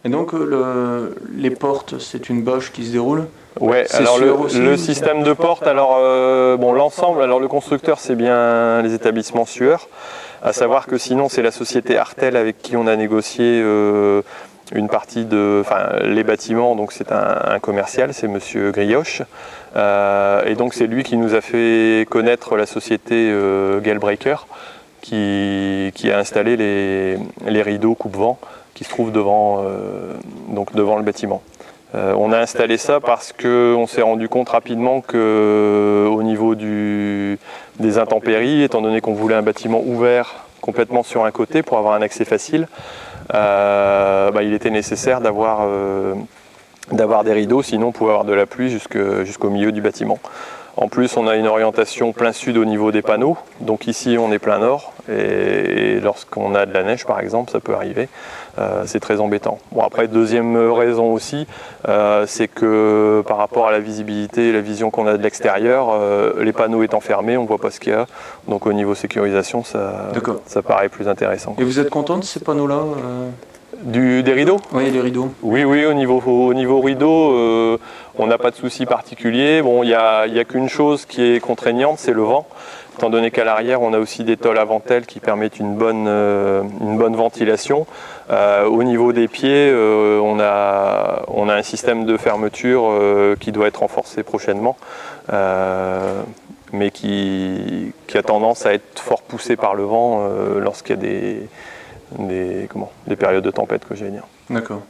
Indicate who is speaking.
Speaker 1: Et donc les portes, c'est une bâche qui se déroule?
Speaker 2: Ouais,
Speaker 1: C'est
Speaker 2: alors
Speaker 1: sûr aussi,
Speaker 2: le système de porte, alors bon, l'ensemble, alors le constructeur c'est bien les établissements Sueur, à savoir que sinon c'est la société Artel avec qui on a négocié une partie les bâtiments, donc c'est un commercial, c'est Monsieur Grioche, et donc c'est lui qui nous a fait connaître la société Galebreaker, qui a installé les rideaux coupe-vent qui se trouvent devant le bâtiment. On a installé ça parce qu'on s'est rendu compte rapidement qu'au niveau des intempéries, étant donné qu'on voulait un bâtiment ouvert complètement sur un côté pour avoir un accès facile, il était nécessaire d'avoir des rideaux, sinon on pouvait avoir de la pluie jusqu'au milieu du bâtiment. En plus, on a une orientation plein sud au niveau des panneaux, donc ici on est plein nord, et lorsqu'on a de la neige par exemple, ça peut arriver, c'est très embêtant. Bon, après, deuxième raison aussi, c'est que par rapport à la visibilité et la vision qu'on a de l'extérieur, les panneaux étant fermés, on ne voit pas ce qu'il y a, donc au niveau sécurisation, ça paraît plus intéressant.
Speaker 1: Et vous êtes content de ces panneaux-là
Speaker 2: Des rideaux ?
Speaker 1: Oui, les rideaux.
Speaker 2: Oui, au niveau rideau, on n'a pas de souci particulier. Bon, il n'y a qu'une chose qui est contraignante, c'est le vent. Étant donné qu'à l'arrière, on a aussi des tôles à ventelle qui permettent une bonne ventilation. Au niveau des pieds, on a un système de fermeture qui doit être renforcé prochainement, mais qui a tendance à être fort poussé par le vent lorsqu'il y a des périodes de tempête, que j'allais dire.
Speaker 1: D'accord.